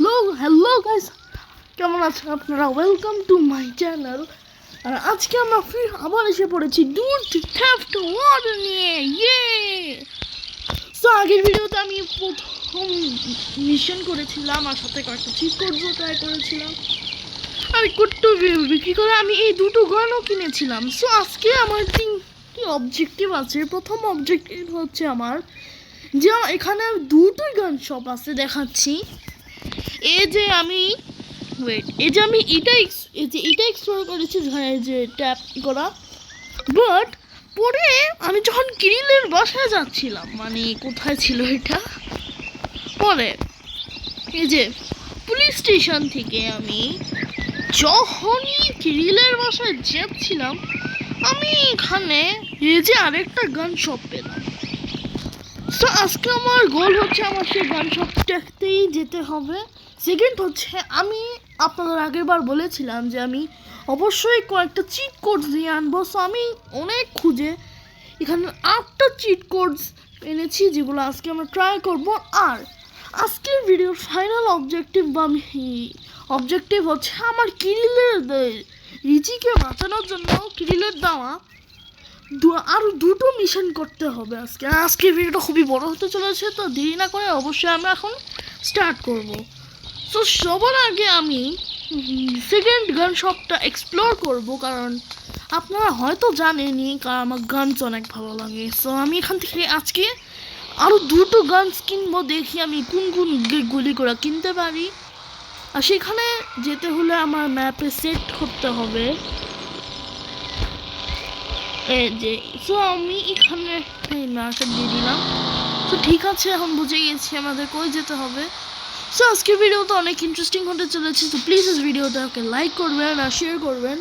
Hello guys, কেমন আছেন আপনারা? Welcome to my channel. আর আজকে আমরা ফির আবার এসে পড়েছি ডুড থেফট ওয়ার নিয়ে। সো আগের ভিডিওতে আমি প্রথম মিশন করেছিলাম আর সাথে কয়েকটা চিট কোডও ট্রাই করেছিলাম আর কোডটা বিক্রি করে আমি এই দুটো গানও কিনেছিলাম। সো আজকে আমার তিনটি অবজেক্টিভ আছে। প্রথম অবজেক্টিভ হচ্ছে আমার যে এখানে দুটোই গান শপ আছে দেখাচ্ছি। এই যে আমি এটা এক্সপ্লোর করেছি, যে ট্যাপ করা। বাট পরে আমি যখন কিরিলের বাসায় যাচ্ছিলাম, মানে কোথায় ছিল এটা, পরে এই যে পুলিশ স্টেশন থেকে আমি যখনই কিরিলের বাসায় যাচ্ছিলাম, আমি এখানে এই যে আরেকটা গান শপ পেলাম। তো আজকে আমার গোল হচ্ছে আমার সেই গান শপটাতেই যেতে হবে। সেকেন্ড হচ্ছে আমি আপনাদের আগের বার বলেছিলাম যে আমি অবশ্যই কয়েকটা চিট কোডস দিয়ে আনবো। সো আমি অনেক খুঁজে এখানে 8টা চিট কোডস এনেছি, যেগুলো আজকে আমরা ট্রাই করব। আর আজকের ভিডিওর ফাইনাল অবজেক্টিভ হচ্ছে আমার কিরিলের রিচিকে বাঁচানোর জন্য কিরিলের দেওয়া আরও দুটো মিশন করতে হবে আজকে ভিডিওটা খুবই বড় হতে চলেছে, তো দেরি না করে অবশ্যই আমরা এখন স্টার্ট করব। তো সবার আগে আমি সেকেন্ড গান শপটা এক্সপ্লোর করব, কারণ আপনারা হয়তো জানেনই, কারণ আমার গানস অনেক ভালো লাগে। সো আমি এখান থেকে আজকে আরও দুটো গানস কিনবো, দেখি আমি কোন কোন গুলি করে কিনতে পারি। আর সেখানে যেতে হলে আমার ম্যাপে সেট করতে হবে। সো আমি এখানে মার্কেট দিয়ে দিলাম। তো ঠিক আছে, এখন বুঝে গেছি আমাদের কই যেতে হবে। সো আজকের ভিডিওটা অনেক ইন্টারেস্টিং হতে চলেছে, তো প্লিজ ভিডিওটাকে লাইক করবেন আর শেয়ার করবেন।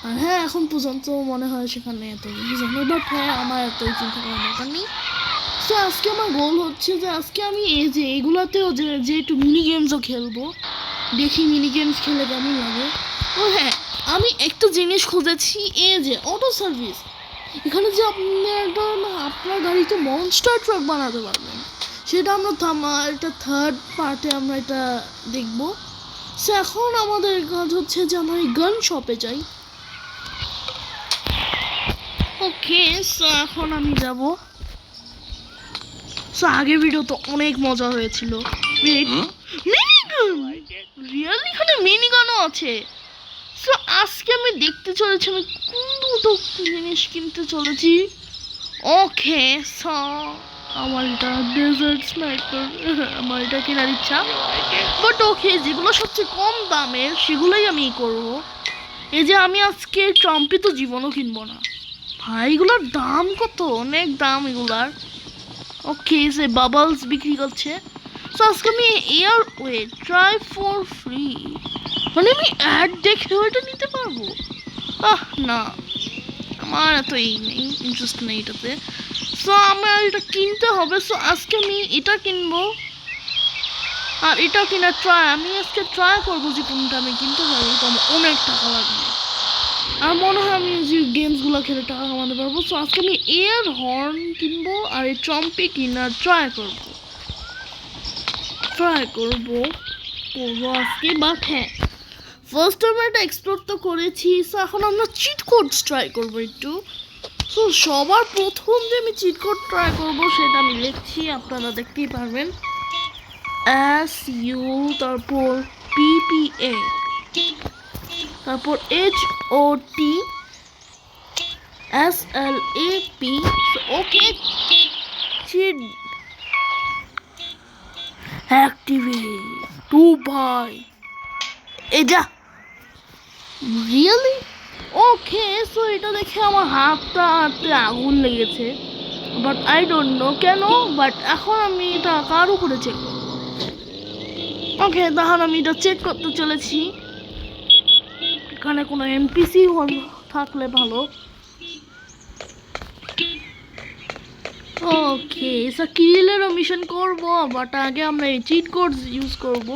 আর হ্যাঁ, এখন পর্যন্ত মনে হয় সেখানে এত বুঝানো, বাট হ্যাঁ, আমার এত চিন্তা করার দরকার নেই। সো আজকে আমার গোল হচ্ছে যে আজকে আমি এগুলোতেও যে একটু মিনি গেমসও খেলবো, দেখি মিনি গেমস খেলে কেমন লাগে। ও হ্যাঁ, আমি একটা জিনিস খুঁজেছি, অটো সার্ভিস। এখানে যে আপনার গাড়িতে মনস্টার ট্রাক বানাতে পারবেন, সেটা আমরা এটা থার্ড পার্টে আমরা এটা দেখবো। সো এখন আমাদের কাজ হচ্ছে যে আমরা এই গান শপে যাই। ওকে, সো এখন আমি যাব। সো আগের ভিডিও তো অনেক মজা হয়েছিল। রিয়েলি এখানে মিনি গানও আছে। সো আজকে আমি দেখতে চলেছি আমি কোন দুটো জিনিস কিনতে চলেছি। ওকে, সো আমার এটা ডেজার্ট স্নাইপার, আমার এটা কেনার ইচ্ছা। বাট ওকে, যেগুলো সবচেয়ে কম দামের সেগুলোই আমি করব। এই যে আমি আজকে ট্রাম্পে তো জীবনও কিনবো না ভাই, এগুলোর দাম কত, অনেক দাম এগুলার। ওকে, সে বাবলস বিক্রি করছে। সো আজকে আমি ট্রাই ফর ফ্রি, মানে আমি অ্যাড দেখে ওইটা নিতে পারবো। না, আমার এত ইন্টারেস্ট নেই এটাতে। সো আমার এটা কিনতে হবে। সো আজকে আমি এটা কিনবো আর এটা কিনা আমি আজকে ট্রাই করবো যে কোনটা আমি কিনতে পারবো। তো আমার অনেক টাকা লাগবে আর মনে হয় আমি যে গেমসগুলো খেলে টাকা কামাতে পারবো। সো আজকে আমি এয়ার হর্ন কিনবো আর এই ট্রাম্পে কিনা ট্রাই করবো আজকে। বাট হ্যাঁ, ফার্স্ট আমরা এটা এক্সপ্লোর তো করেছি। সো এখন আমরা চিট কোডস ট্রাই করবো একটু। সো সবার প্রথম যে আমি চিট কোড ট্রাই করবো সেটা আমি লিখছি, আপনারা দেখতেই পারবেন। SU, তারপর PPA, তারপর HOT SLAP। ওকে, চিট অ্যাক্টিভেট টু ভাই, এটা রিয়েলি ওকে। সো এটা দেখে আমার হাতে আগুন লেগেছে, বাট আই ডোন্ট নো কেন। বাট এখন আমি এটা কার উপরে চেক করবো। ওকে, তাহলে আমি এটা চেক করতে চলেছি। এখানে কোনো NPC থাকলে ভালো। ওকে, সো কিরিলেরও মিশন করবো, বাট আগে আমরা এই চিট কোড ইউজ করবো।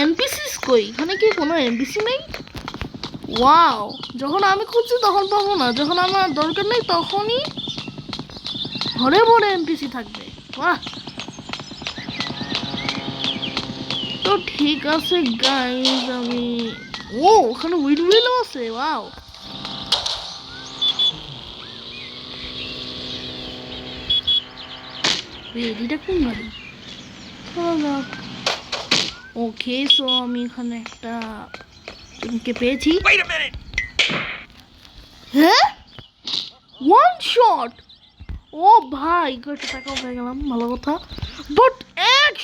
NPCs কই? এখানে কি কোনো NPC নেই? ওয়াও, যখন আমি খুঁজছি তখন পাবো না, যখন আমার দরকার নেই তখনই ভরে ভরে NPC থাকবে। বাহ, তো ঠিক আছে গাইস, আমি ওখানে উইন্ডমিলও আছে। ওয়াও, এটা কোন গাড়ি? ওকে, সো আমি এখানে একটা কে পেয়েছি। হ্যাঁ, ওয়ান শট। ও ভাই, কয়টা টাকা পেয়ে গেলাম, ভালো কথা। বাট এক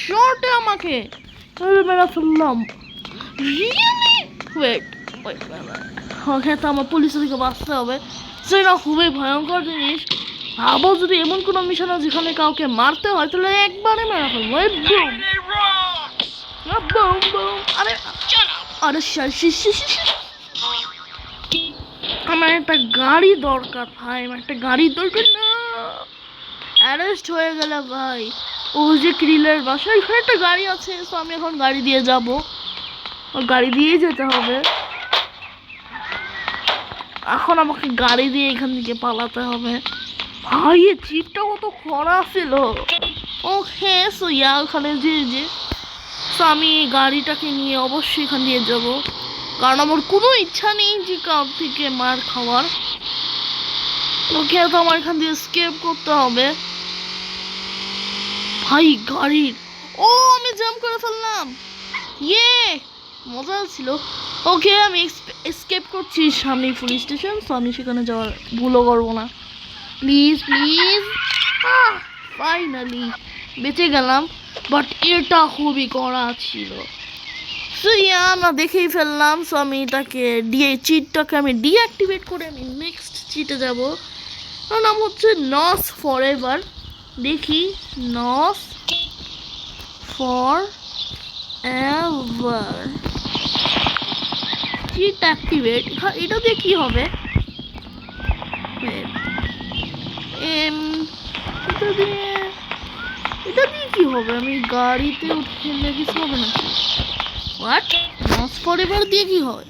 শটে আমাকে মেরা ফেললাম। রিয়েলি? ওয়েট, ওকে, তো আমার পুলিশের দিকে বাঁচতে হবে। সেটা খুবই ভয়ঙ্কর জিনিস। আবার যদি এমন কোনো মিশন আছে যেখানে কাউকে মারতে হয়, তাহলে একবারে মেরা ফেলবো। আরে আরে আমার একটা গাড়ি দরকার ভাই, আমার একটা গাড়ি দরকার। না, অ্যারেস্ট হয়ে গেল ভাই। ও যে ক্রিলের বাসায় এখানে একটা গাড়ি আছে, তো আমি এখন গাড়ি দিয়ে যাব। গাড়ি দিয়ে যেতে হবে। এখন আমাকে গাড়ি দিয়ে এখান থেকে পালাতে হবে। ভাই, এই চিপটা কত খরা ছিল। ওকে, সো ওখানে যে তো আমি গাড়িটাকে নিয়ে অবশ্যই এখান দিয়ে যাব, কারণ আমার কোনো ইচ্ছা নেই যে কার থেকে মার খাওয়ার। ওকে, তো আমার এখান দিয়ে স্কেপ করতে হবে। ভাই গাড়ির, আমি জাম্প করে ফেললাম। ইয়ে, মজা ছিল। ওকে, আমি এসকেপ করছি। সামনে পুলিশ স্টেশন, তো আমি সেখানে যাওয়ার ভুলও করবো না। প্লিজ প্লিজ, ফাইনালি বেঁচে গেলাম। বাট এটা খুবই কড়া ছিল। সো আমরা দেখেই ফেললাম। সো আমি এটাকে চিটটাকে আমি ডিঅ্যাক্টিভেট করে আমি নেক্সট চিটে যাব। নাম হচ্ছে নস ফর এভার। দেখি, নস ফর এভার চিট অ্যাক্টিভেট। এটা দিয়ে কি হবে? এটা দিয়ে কি হবে? আমি গাড়িতে উঠলে কিছু হবে নাকি? হোয়াট? নস ফর এভার দিয়ে কি হয়?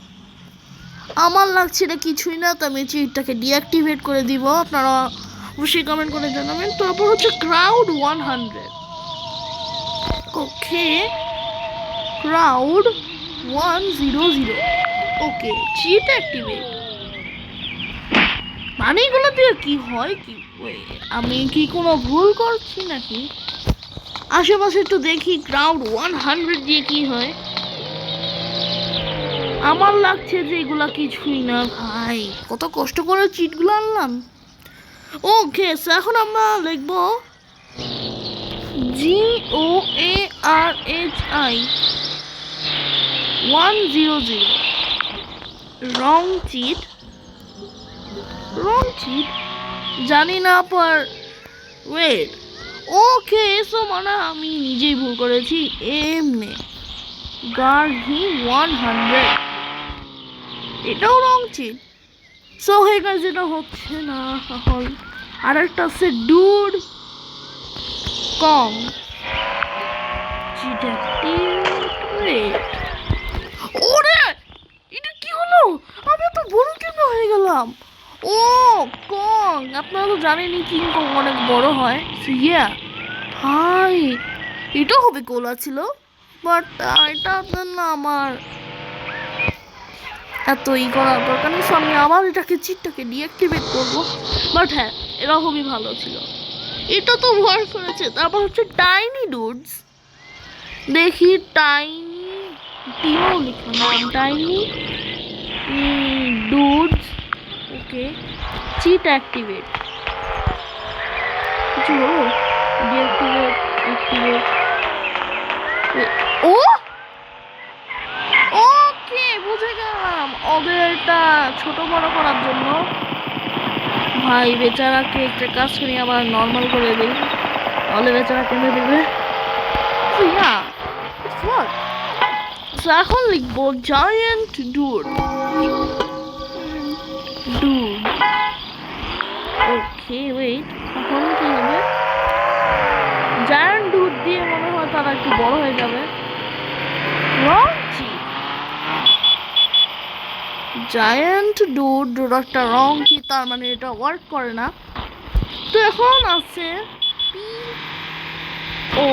আমার লাগছে এটা কিছুই না, তো আমি চিটটাকে ডিঅ্যাক্টিভেট করে দিব। আপনারা অবশ্যই কমেন্ট করে জানাবেন। তারপর হচ্ছে ক্রাউড 100। ওকে, ক্রাউড 100। ওকে, চিট অ্যাক্টিভেট। মানে এগুলো দিয়ে কি হয়? কি আমি কি কোনো ভুল করছি নাকি? আশেপাশে একটু দেখি ক্রাউড 100 দিয়ে কি হয়। আমার লাগছে যে এগুলা কিছুই না ভাই, কত কষ্ট করে চিটগুলো আনলাম। ওকে, এখন আমরা লিখবো GOARHI 100। রং চিট, জানি না পর। ওয়েট, ওকে, সো মানে আমি নিজেই ভুল করেছি। এমনি গাড়ি 100, এটাও রং চিট। সো হয়ে গেছে, যেটা হচ্ছে না এখন। আরেকটা আছে ডুড কং চিট অ্যাক্টিভেট। ওরে, এটা কি হলো? আমি তো বড় কেন হয়ে গেলাম? কং, আপনারা তো জানেনই কিং কং অনেক বড় হয়। হাই, এটা হবে গোলা ছিল। বাট এটা না আমার এত করার দরকার নেই। আমি আবার এটাকে চিটটাকে ডিঅ্যাক্টিভেট করবো। বাট হ্যাঁ, এটা খুবই ভালো ছিল। এটা তো ভয় করেছে। তারপর হচ্ছে টাইনি ডুডস। দেখি টাইনি টিও লিখলাম, টাইনি ডুডস। ওকে, চিট অ্যাক্টিভেট। কিছু হলো? Deactivate, activate. ওকে, বুঝে গেলাম, ওদেরটা ছোট বড় করার জন্য। ভাই বেচারাকে একটা কাজ করি, আবার নর্মাল করে দিই, তাহলে বেচারা কেঁদে দেবে। এখন লিখবো জায়ান্ট ডুড। ওকে, ওয়েট, এখন কি হবে? জায়ান্ট ডুড দিয়ে মনে হয় তারা একটু বড় হয়ে যাবে। জায়ান্ট ডুড একটা রং কি, তার মানে এটা ওয়ার্ক করে না। তো এখন আছে PO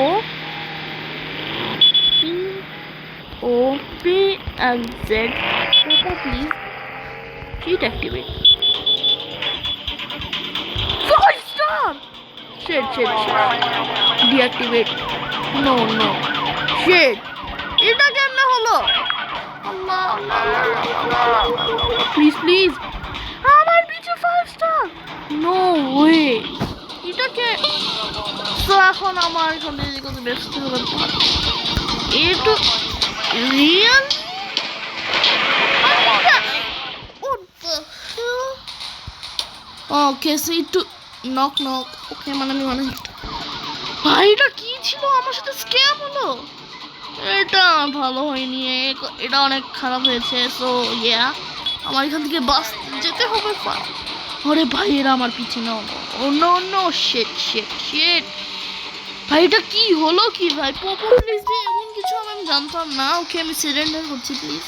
Z. Popo, please. Cheat activate. 5 star. Shit. Deactivate. No. Shit. এটা কেমনে হলো? আল্লাহ। Please. আমার পিছে 5 star. No way. এটাকে তো এখন আমার এখানে কত ব্যস্ত হবে এটা রিয়েল ওকে সি টু নক ওকে মানে ভাইটা কি ছিল আমার সাথে স্ক্যাম হলো এটা ভালো হয়নি এটা অনেক খারাপ হয়েছে সো ইয়া আমার এখান থেকে বাস যেতে হবে আরে ভাই এরা আমার পিছনে নো শিট ভাই এটা কি হলো কি ভাই পপো প্লিজ এমন কিছু আমি জানতাম না ওকে আমি সারেন্ডার করছি প্লিজ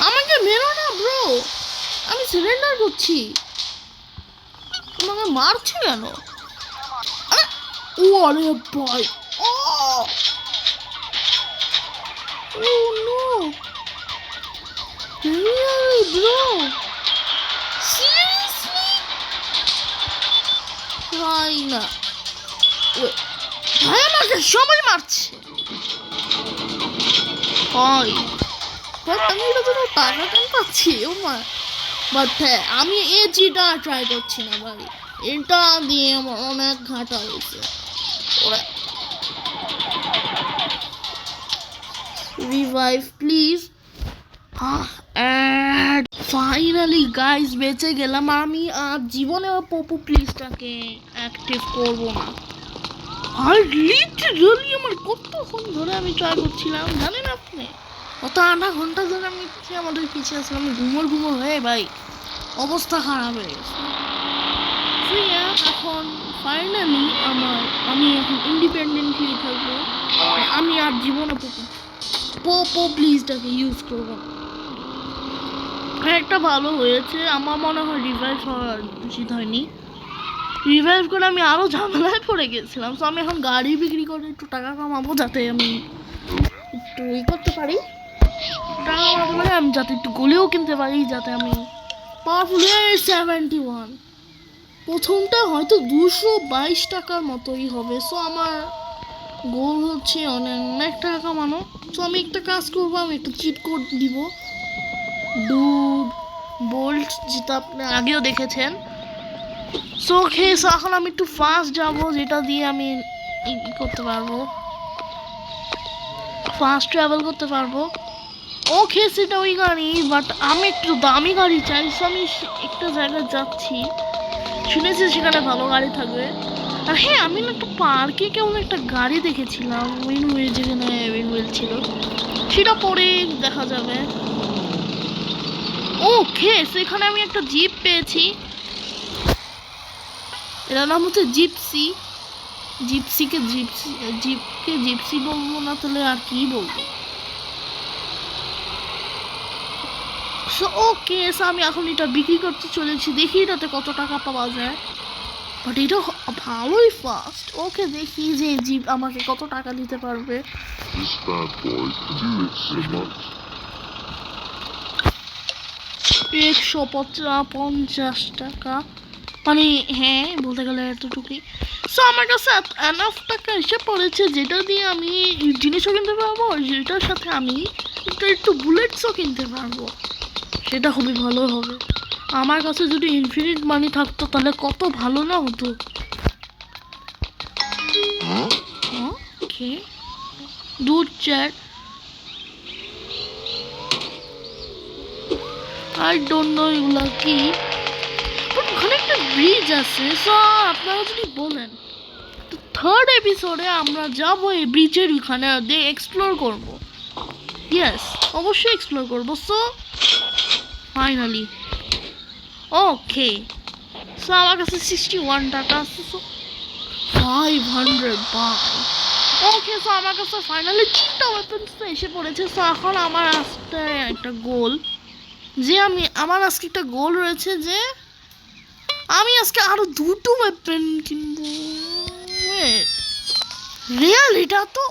আমাকে মেরো না ব্রো আমি সারেন্ডার করছি তোমাকে মারছো কেন ও আরে ভাই ও নো রিয়েলি ব্রো সিরিয়াসলি ভাই না ভাই আমাকে সবাই মারছে ভাই আমি এটা জন্য টাকা কেন পাচ্ছি ও মা বাট হ্যাঁ আমি এই চিটা ট্রাই করছি না ভাই এটা দিয়ে আমার অনেক ঘাটা হয়েছে ওরা রিভাইভ প্লিজ ফাইনালি গাইস বেঁচে গেলাম আমি আর জীবনে পপো প্লিজটাকে অ্যাক্টিভ করবো না আর লিটারালি আমার কতক্ষণ ধরে আমি ট্রাই করছিলাম জানেন আপনি কত আধা ঘন্টা ধরে আমি আমাদের পিছিয়ে আসলাম ঘুমোর হয়ে ভাই অবস্থা খারাপ হয়ে গেছে এখন ফাইনালি আমি এখন ইন্ডিপেন্ডেন্টলি থাকবো আমি আর জীবনে পপো প্লিজটাকে ইউজ করবো একটা ভালো হয়েছে আমার মনে হয় রিভাইভ হওয়ার উচিত হয়নি রিভাইভ করে আমি আরো ঝামেলায় পড়ে গেছিলাম তো আমি এখন গাড়ি বিক্রি করে একটু টাকা কামাবো যাতে আমি একটু করতে পারি টাকা কামাতে পারি আমি যাতে একটু গলিও কিনতে পারি যাতে আমি পাওয়ারফুল 71 প্রথমটা হয়তো 222 টাকার মতোই হবে সো আমার গোল হচ্ছে অনেক টাকা কামানো সো আমি একটা কাজ করবো আমি একটা চিট কোড দিব ডুড বোল্ট যেটা আপনি আগেও দেখেছেন সো এখন আমি একটু ফাস্ট যাব যেটা দিয়ে আমি করতে পারবো ফাস্ট ট্রাভেল করতে পারবো ওকে সেটা ওই গাড়ি বাট আমি একটু দামি গাড়ি চাই সো আমি একটা জায়গায় যাচ্ছি শুনেছি সেখানে ভালো গাড়ি থাকবে আর হ্যাঁ আমি না একটু পার্কে কেমন একটা গাড়ি দেখেছিলাম উইনহুইল যেখানে উইনহুইল ছিল সেটা পরে দেখা যাবে ওকে সেখানে আমি একটা জিপ পেয়েছি এটার নাম হচ্ছে জিপসিকে জিপসি বলবো না তাহলে আর কি বলবো ওকে আমি এখন এটা বিক্রি করতে চলেছি দেখি এটাতে কত টাকা পাওয়া যায় বাট এটা ভালোই ফাস্ট ওকে দেখি যে জিপ আমাকে কত টাকা দিতে পারবে 150 টাকা মানে হ্যাঁ বলতে গেলে এতটুকুই সো আমার কাছে এনাফ টাকা এসে পড়েছে যেটা দিয়ে আমি জিনিসও কিনতে পারবো যেটার সাথে আমি একটু বুলেটসও কিনতে পারবো সেটা খুবই ভালো হবে আমার কাছে যদি ইনফিনিট মানি থাকতো তাহলে কত ভালো না হতো ওকে দুধ চ্যাট আই ডোন্ট নো এগুলা কি ওখানে একটা ব্রিজ আছে সো আপনারা যদি বলেন তো থার্ড এপিসোডে আমরা যাব এই ব্রিজের ওখানে দিয়ে এক্সপ্লোর করব ইয়েস অবশ্যই এক্সপ্লোর করব সো ফাইনালি ওকে সো আমার কাছে 61 টাকা আছে সো 500 বাই ওকে সো আমার কাছে ফাইনালি 3টা ওয়েপন্স এসে পড়েছে সো এখন আমার আসতে একটা গোল যে আমার আজকে একটা গোল রয়েছে যে আমি আজকে আরো 2টো ওয়েপন কিনবো রিয়েল এটা তো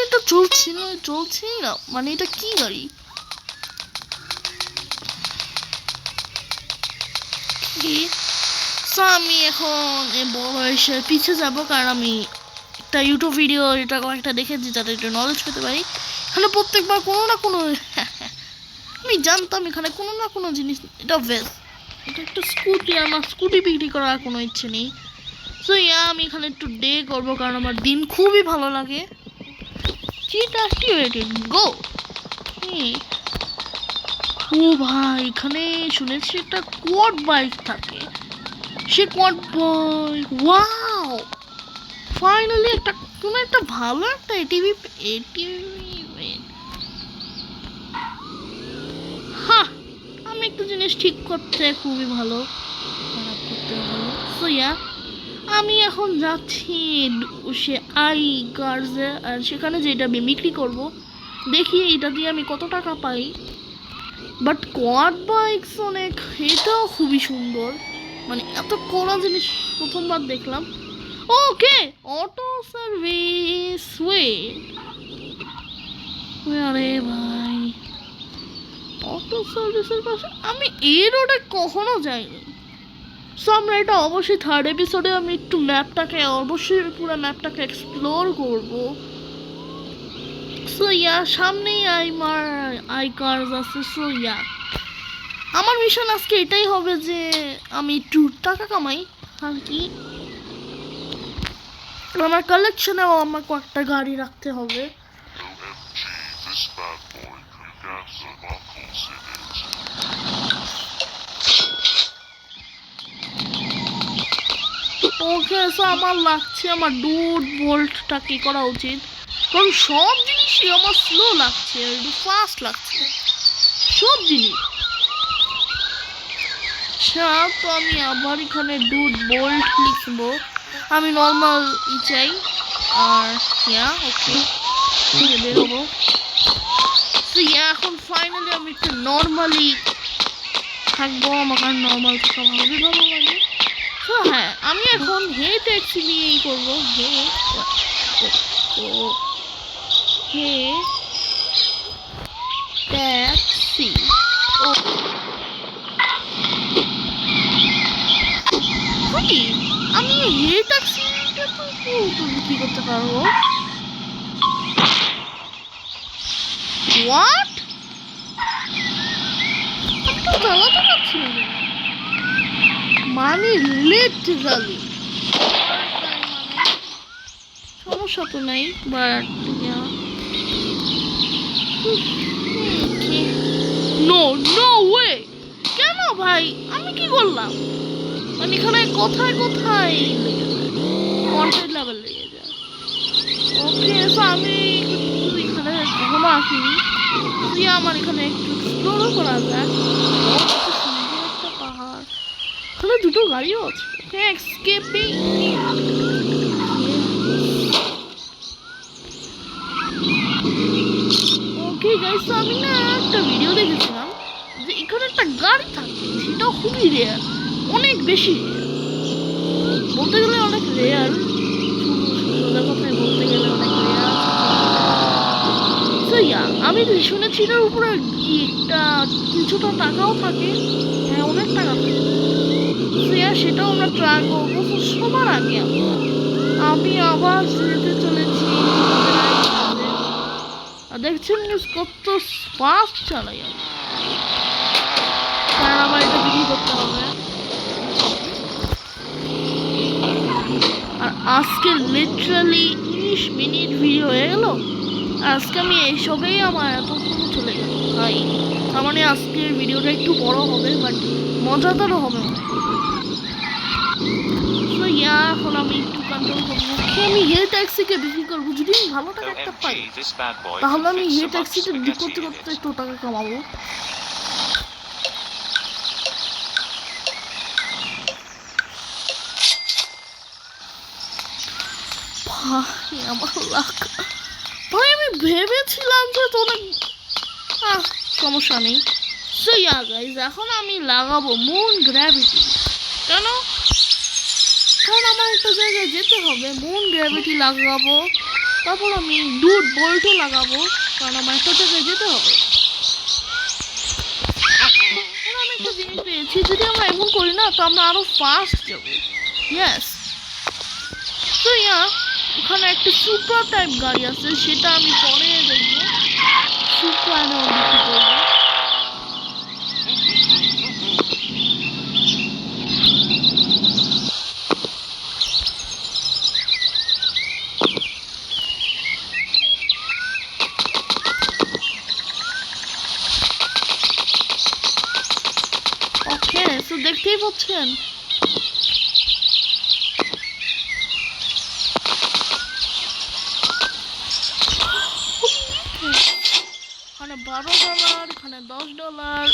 এটা চলছে না, মানে এটা কি গাড়ি? আমি এখন বড় এসে পিছিয়ে যাবো, কারণ আমি একটা ইউটিউব ভিডিও এটা কয়েকটা দেখেছি যাতে একটু নলেজ পেতে পারি। এখানে প্রত্যেকবার কোনো না কোনো আমি জানতাম এখানে কোনো না কোনো জিনিস। এটা বেস্ট, এটা একটা স্কুটি, আমার স্কুটি বিক্রি করার কোনো ইচ্ছে নেই। সো আমি এখানে একটু ডে করবো, কারণ আমার দিন খুবই ভালো লাগে। গো। ও ভাই, এখানে শুনেছি একটা কোয়াড বাইক থাকে। সে কোয়াড বাইক, ওয়াও, ফাইনালি একটা কোনো একটা ভালো একটা এটিভি। হ্যাঁ, আমি একটা জিনিস ঠিক করতে খুবই ভালো, খারাপ করতে ভালো। সো আমি এখন যাচ্ছি সে আই কার্সে, আর সেখানে যেটা আমি বিক্রি করবো, দেখি এটা দিয়ে আমি কত টাকা পাই। বাট কোয়াড বাইকস অনেক, এটাও খুবই সুন্দর, মানে এত কড়া জিনিস প্রথমবার দেখলাম। ওকে, অটো সার্ভিস, আরে ভাই, অটো সার্ভিসের পাশে আমি এই রোডে কখনো যাইনি। সো আমরা এটা অবশ্যই থার্ড এপিসোডে আমি একটু ম্যাপটাকে অবশ্যই পুরো ম্যাপটাকে এক্সপ্লোর করব। সো সামনেই আই কার্স আছে। সো আমার মিশন আজকে এটাই হবে যে আমি একটু টাকা কামাই আর কি। আমার কালেকশনেও আমার কয়েকটা গাড়ি রাখতে হবে। ওকে, সো আমার লাগছে আমার ডুড বোল্টটা কি করা উচিত, কারণ সব জিনিসই আমার স্লো লাগছে, একটু ফাস্ট লাগছে সব জিনিস। তো আমি আবার এখানে ডুড বোল্ট লিখবো, আমি নর্মাল চাই। আর ওকে, বেরোবো। তো এখন ফাইনালি আমি একটু নর্মালি থাকবো, আমার নর্মাল থাকা ভালোই ভালো লাগে। তো আমি এখন হে ট্যাক্সি নিয়েই করবো। হে ট্যাক্সি, আমি হে ট্যাক্সিটা তো বিক্রি করতে পারবো। হোয়াট, আমি তো চালাতে পারছি না, মানে লিটারালি সমস্যা তো নাই। বাট নো নো ওয়ে, কেন ভাই, আমি কি করলাম? মানে এখানে কোথায় কোথায় লেগে যায়, কন্টেন্ট লেভেল লেগে যায়। ওকে, সো আমি এখানে কখনো আসিনি, আমার এখানে একটু এক্সপ্লোরও করা যায়। সুন্দর একটা পাহাড়, এখানে দুটো গাড়িও আছে। এক্সকেপিং। ওকে গাইস, আমি না একটা ভিডিও দেখেছিলাম যে এখানে একটা গাড়ি থাকে, সেটাও খুবই রেয়ার, অনেক বেশি বলতে গেলে অনেক রেয়ার, সোজা কথায় বলতে গেলে অনেক রেয়ার। সো আমি শুনেছি এটার উপরে একটা কিছুটা টাকাও থাকে। হ্যাঁ, অনেক টাকা থাকে। সেটাও আমরা ট্রাই করবো। সবার আগে আমি আবার যেতে চলেছি, দেখছেন কত ফাস্ট চালাই আমি, কারণ আমার এটা বিক্রি করতে হবে। আর আজকে লিটারালি 19 মিনিট ভিডিও হয়ে গেল। আজকে আমি এইসবেই আমার এতক্ষণ চলে গেল ভাই। তার মানে আজকের ভিডিওটা একটু বড় হবে, বাট মজাদারও হবে। এখন আমি একটু কন্ট্রোল করবো। আমি হে ট্যাক্সিকে বিক্রি করবো, যদি আমি ভালো টাকা একটা পাই তাহলে আমি হে ট্যাক্সিতে করতে করতে একটু টাকা কামাবো। ভাই আমার লাখ, ভাই আমি ভেবেছিলাম যে তোদের সমস্যা নেই। সো গাইজ, এখন আমি লাগাবো মুন গ্র্যাভিটি। কেন? কারণ আমার একটা জায়গায় যেতে হবে, মুন গ্র্যাভিটি লাগাবো। তারপর আমি ডুড বোল্টও লাগাবো, কারণ আমার একটা জায়গায় যেতে হবে। আর আমি একটা জিনিস পেয়েছি, যদি আমরা এমন করি না তো আমরা আরো ফাস্ট যাবো। ইয়েস, তো ওখানে একটা সুপার টাইপ গাড়ি আছে, সেটা আমি পরে দেখবো। সুপার বিক্রি করবো। ওকে, তো দেখতেই পাচ্ছেন এখানে $12, এখানে $10।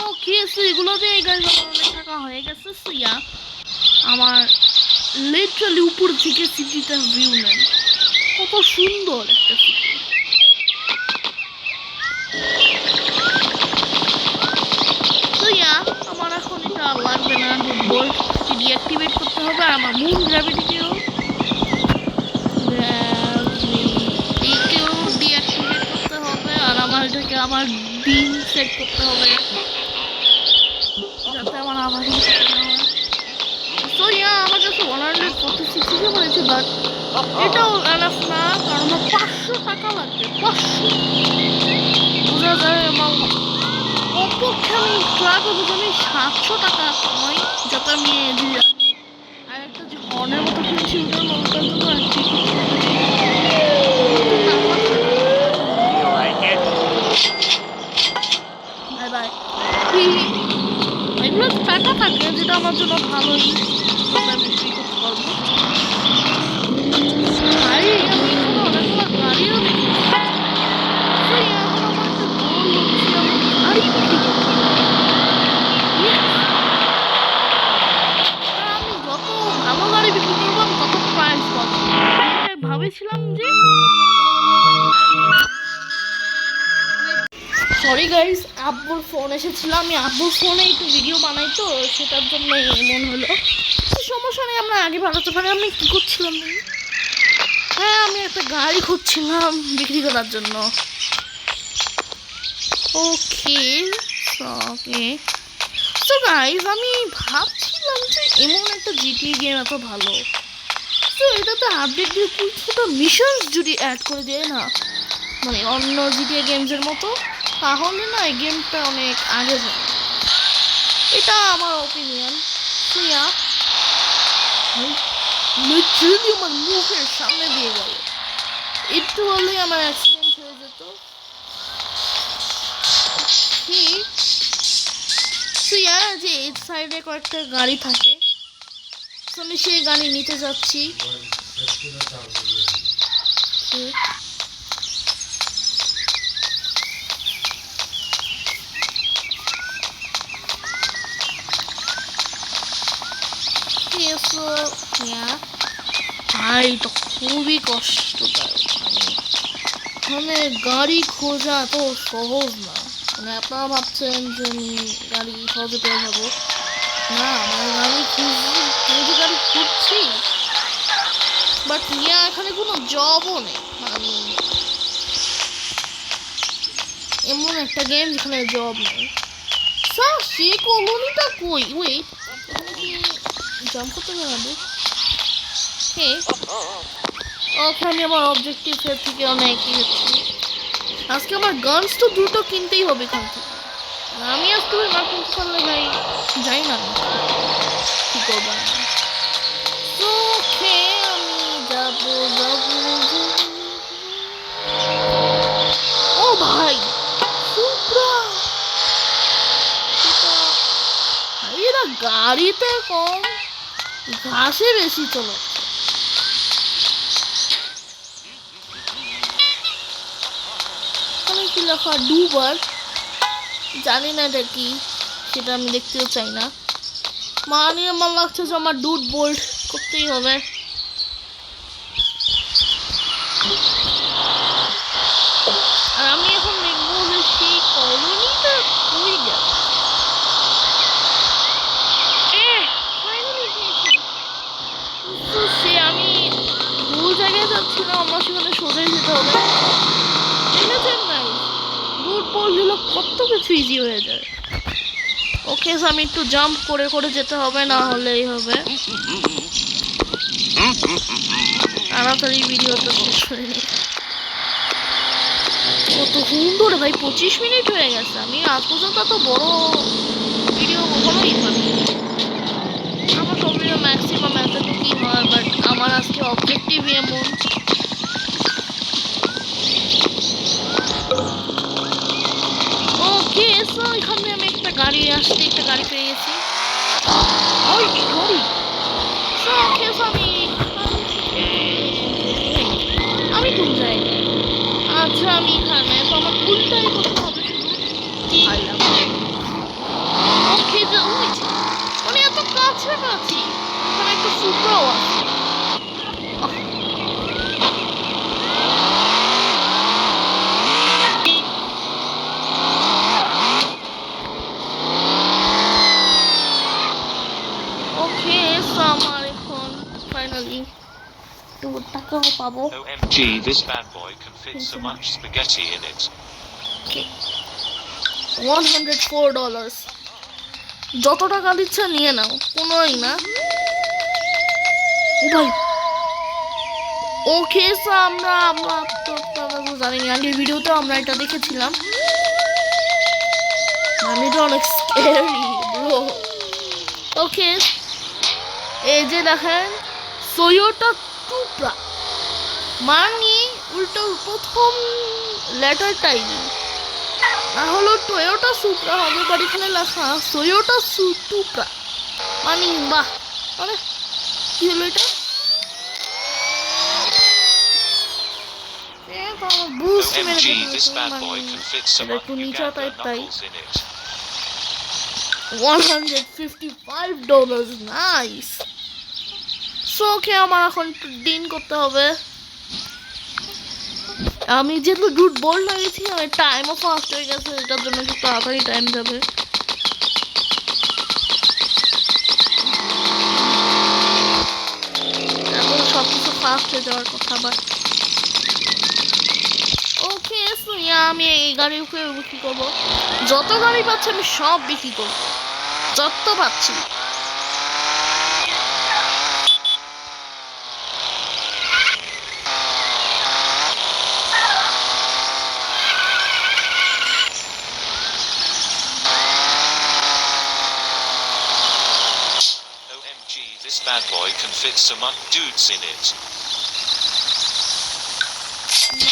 ওকে, সো এগুলো দিয়ে এই গাড়িগুলো অনেক টাকা হয়ে গেছে। সো আমার লিটারালি উপর থেকে সিটিটা ভিউ নেন, কত সুন্দর একটা সিটি। তো আমার এখন এটা লাগবে না, বোল্ট ডিঅ্যাক্টিভেট করতে হবে। আর আমার মুন গ্র্যাভিটিকেও ডিঅ্যাক্টিভেট করতে হবে। আর আমার এটাকে আমার বিম সেট করতে হবে, যাতে আমার আবার আমার কাছে 146 বলেছে, বাট এটাও এনাফ না, কারণ আমার 500 টাকা লাগবে। 500 বোঝা যায় আমার কমপক্ষে আমি ট্রাই করবো যে আমি 700 টাকা কামাই, যাতে আমি আর একটা যে হর্নের মতো কিনছি ওটার মতো বাই বাই। এগুলো টাকা থাকে, যেটা আমার জন্য ভালোই, আমি বিক্রি করতে পারবো। গাড়ি আমি এখানে অনেকগুলো গাড়িও দেখি, এখন আমার একটা গোল হচ্ছে আমি গাড়ি বিক্রি করতে পারবো। আমি যত ভালো গাড়ি বিক্রি করবো আমি তত প্রাইস পাবো। ভাবেছিলাম যে সরি গাইস, আব্বুর ফোন এসেছিল, আমি আব্বুর ফোনে একটু ভিডিও বানাই, তো সেটার জন্য এমন হলো। সমস্যা নেই, আমরা আগে বানাতে পারি। আমি কি করছিলাম? হ্যাঁ, আমি একটা গাড়ি খুঁজছিলাম বিক্রি করার জন্য। ওকে ওকে, তো গাইস আমি ভাবছিলাম যে এমন একটা জিটিএ গেম এত ভালো, তো এটাতে আপডেট দিয়ে কিছুটা মিশনস যদি অ্যাড করে দেয় না, মানে অন্য জিটিএ গেমসের মতো, তাহলে না এই গেমটা অনেক আগে যাবে। এটা আমার ওপিনিয়ন। লিটারালি আমার মুখের সামনে দিয়ে গেল, একটু হলেই আমার অ্যাক্সিডেন্ট হয়ে যেত। যে এই সাইডে কয়েকটা গাড়ি থাকে, তো আমি সেই গাড়ি নিতে যাচ্ছি। ভাই তো খুবই কষ্টদায়ক, মানে গাড়ি খোঁজা তো সহজ না। মানে আপনারা ভাবছেন যে আমি গাড়ি সহজে পেয়ে যাবো, না, মানে গাড়ি গাড়ি খুঁজছি, বাট এখানে কোনো জবও নেই। মানে এমন একটা গেম যেখানে জব নেই। সে কলোনিটা কই? ওয়েট, জাম্প করতে যাবে। ওকে, আমি আমার অবজেক্টিভের থেকে অনেক এগিয়েছি। আজকে আমার গানস তো দুটো কিনতেই হবে এখান থেকে। আমি আজকে না কিনতে পারলে ভাই যাই না, কি করবো। ওকে, আমি যাবো। ও ভাই, এরা গাড়িতে কম, ঘাসে বেশি চলো। কি লেখা? ডুবার, জানি না এটা কি, সেটা আমি দেখতেও চাই না। মানে আমার লাগছে যে আমার ডুড বোল্ট করতেই হবে। আর আমি এখন দেখবো যে সেই কলোনিটা কই গেল। সে আমি ভুল জায়গায় যেদিকে যাচ্ছিলাম আমার সেখানে সোজাই যেতে হবে। দেখেছেন নাই রুট বলগুলো কত কিছু ইজি হয়ে যায়। ওকে আমি একটু জাম্প করে করে যেতে হবে, না হলেই হবে। তাড়াতাড়ি ভিডিওটা শেষ করে নিই। কত সুন্দর ভাই, 25 মিনিট হয়ে গেছে। আমি আজ পর্যন্ত এত বড় ভিডিও কখনোই পাইনি। আমার সব ভিডিও ম্যাক্সিমাম এতটুকুই হয়, বাট আমার আজকে অবজেক্টিভ এমন। ওকে সো এখানে আমি একটা গাড়ি আসতে একটা গাড়ি পেয়ে গেছি। ওই গাড়ি সো ওকে সো আমি কোন জায়গায়? আচ্ছা আমি এখানে, তো আমার উল্টাই করতে হবে শুধু। ওকে যে মানে এত কাছাকাছি, এখানে একটা সুপ্রাও আছে। ওকে সো আমার এখন ফাইনালি একটু টাকাও পাবো। OMG, this bad boy can fit so much spaghetti in it. Okay. $104 যত টাকা দিচ্ছে নিয়ে নাও, কোনোই না। ও ভাই ওকে সো আমরা তো জানি না, আগের ভিডিওতে আমরা এটা দেখেছিলাম। মানে এটা অনেক স্ক্যারি ব্রো। ওকে এই যে দেখেন টয়োটা সুপ্রা, মানে উল্টো প্রথম লেটারটাই না হলো টয়োটা সুপ্রা হবে, বাট এখানে লেখা টয়োটা সুপ্রা। মানে বাহ, মানে কি হলো এটা? OMG, this bad boy can fit so much Uganda knuckles in it. $155 nice. So okay আমার এখন একটু ডিন করতে হবে। আমি যেহেতু রুট বল লাগিয়েছি, আমার টাইমও ফাস্ট হয়ে গেছে, এটার জন্য একটু তাড়াতাড়ি টাইম যাবে। এখন সব কিছু ফাস্ট হয়ে যাওয়ার কথা। বাট ওকে সো আমি এই গাড়ি বিক্রি করবো, যত গাড়ি পাচ্ছি আমি সব বিক্রি করবো, যত পাচ্ছি। OMG, this bad boy can fit so much dudes in it.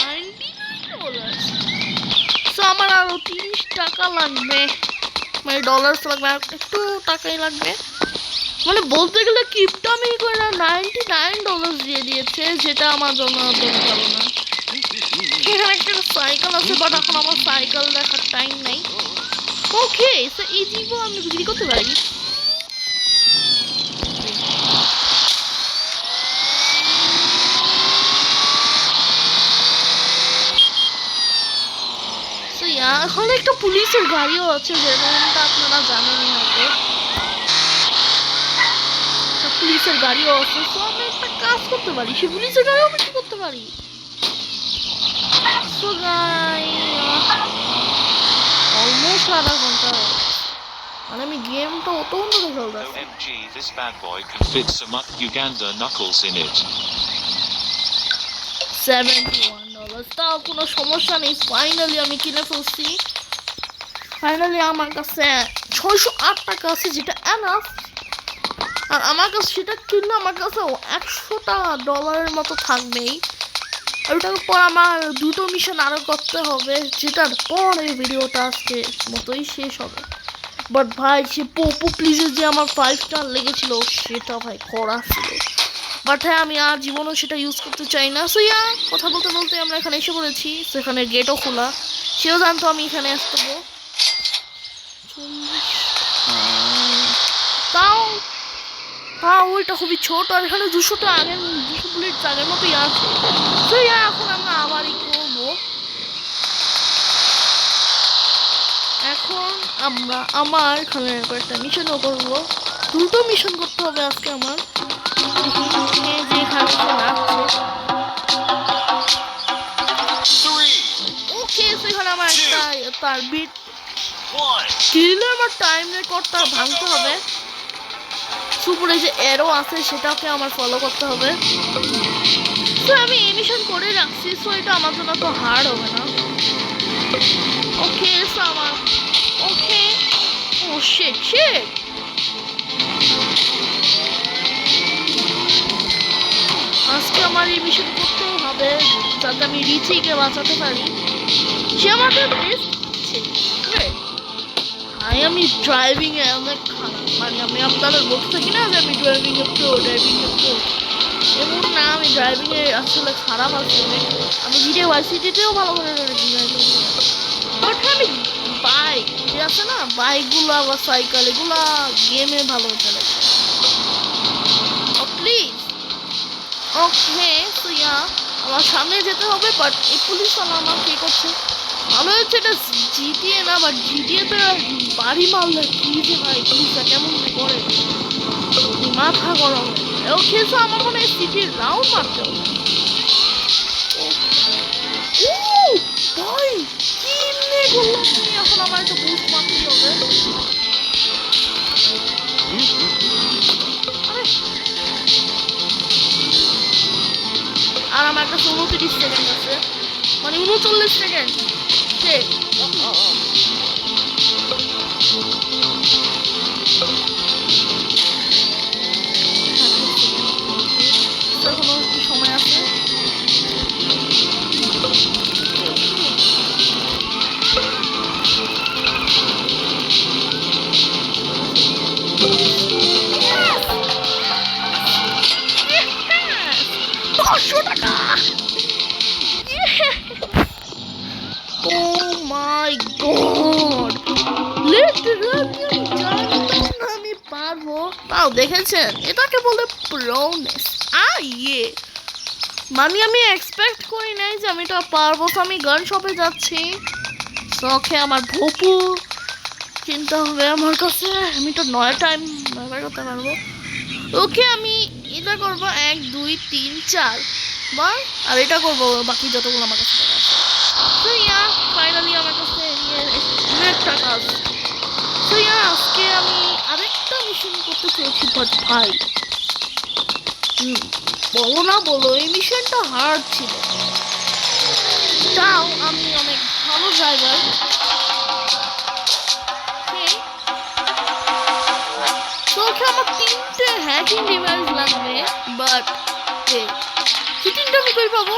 $99 so আমার আরো 30 টাকা লাগবে, মানে ডলার্স লাগবে, আর একটু টাকাই লাগবে। মানে বলতে গেলে ক্রিপ্টো আমি করে $99 দিয়ে দিয়েছে, যেটা আমার জন্য একদম ভালো না। এখানে একটা সাইকেল আছে, বাট এখন আমার সাইকেল দেখার টাইম নাই। ওকে সো এই জীবও আমি বিক্রি করতে পারি। এখানে একটা পুলিশের গাড়িও আছে, যেমনটা আপনারা জানেনই হয়তো। পুলিশের গাড়িও আছে, তো আমি একটা কাজ করতে পারি, সে পুলিশের গাড়িও বিক্রি করতে পারি। সো অলমোস্ট আধা ঘন্টা, মানে আমি গেমটা অত অন্তরে খেলতে। OMG, this bad boy can fit so much Uganda knuckles in it. $71 তাও কোনো সমস্যা নেই। ফাইনালি আমি কিনে ফেলছি। ফাইনালি আমার কাছে 608 টাকা আছে, যেটা এনাফ। আর আমার কাছে সেটা কিনলে আমার কাছে $100 মতো থাকবেই। আর ওটার পর আমার দুটো মিশন আরও করতে হবে, যেটার পরে ভিডিওটা আজকে মতোই শেষ হবে। বাট ভাই সে পোপো প্লিজে যে আমার 5 স্টার লেগেছিল, সেটা ভাই করা ছিল। বাট হ্যাঁ আমি আর জীবনও সেটা ইউজ করতে চাই না। সো কথা বলতে বলতে আমরা এখানে এসে পড়েছি। সেখানে গেটও খোলা, সেও জানতো আমি এখানে আসবো। তাও ওইটা খুবই ছোট, আর এখানে 200 বুলেট আগের মতোই আছে। তো এখন আমরা আবারই করবো। এখন আমরা আমার এখানে একটা মিশনও করবো, দুটো মিশন করতে হবে আজকে আমার। যে এখানে আসছে তার বিট One. কিলে আমার টাইম রেকর্ডটা ভাঙতে হবে। সুপুরে যে এরো আছে সেটাকে আমার ফলো করতে হবে। তো আমি এই মিশন করে রাখছি, সো এটা আমার জন্য তো হার্ড হবে না। ওকে সো আমার ওকে ও শিট শিট আজকে আমার এই মিশন করতেই হবে যাতে আমি রিচিকে বাঁচাতে পারি। সে আমাকে বেস্ট ভাই আমি ড্রাইভিং এ অনেক খারাপ, মানে আমি আপনাদের বলতে থাকি না যে আমি ড্রাইভিং এ প্রো এমন না, আমি ড্রাইভিং এ আসলে খারাপ আছি অনেক। আমি জিটিএ ভার্সিটিতেও ভালো করে ড্রাইভিং বাট আমি বাইক যে আছে না বাইকগুলা বা সাইকেল এগুলা গেমে ভালো চলে প্লিজ। ওকে তো আমার সামনে যেতে হবে, বাট এই পুলিশ আমার কি করছে ভালো হচ্ছে এটা জিটিএ না, বাট জিটিএ তে বাড়ি মারলে কি যে ভাই পুলিশটা কেমন করে মাথা গরম। ওকে তো আমার মনে হয় সিটির রাউন্ড মারতে হবে। ভাই কিনে করলাম আমি, এখন আমার একটা বুস্ট মারতে হবে। আর আমার কাছে 29 সেকেন্ড আছে, মানে 39 সেকেন্ড। এখনো একটু সময় আছে। Oh my god! আমি পারবো তাও দেখেছেন, এটাকে বলে প্রোনেস। মানে আমি এক্সপেক্ট করি নাই যে আমি এটা পারবো। তো আমি গান শপে যাচ্ছি, শখে আমার ভোপু কিনতে হবে আমার কাছে। আমি তো 9 টাইম ব্যবহার করতে পারবো। ওকে আমি এটা করবো 1 2 3 4 বার, আর এটা করবো বাকি যতগুলো আমার কাছে আছে। তো ফাইনালি আমার কাছে একটা কাজ। তো আজকে আমি আরেকটা মিশন করতে চেয়েছি, বাট ভাই বলো না বলো এই মিশনটা হার্ড ছিল, তাও আমি অনেক ভালো ড্রাইভার। তো আমার 3টে হ্যাকিং ডিভাইস লাগবে, বাট চিটিংটা আমি কই পাবো?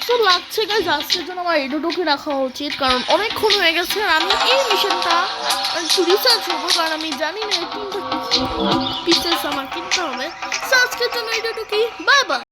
তো লাগছে গাইজ আজকের জন্য আমার এডুটোকে রাখা উচিত, কারণ অনেকক্ষণ হয়ে গেছে। আর আমি এই মিশনটা একটু রিসার্চ করবো, কারণ আমি জানি না এই 3টা পিসেস আমার কিনতে হবে। তো আজকের জন্য এডুটোকে বাই বাই।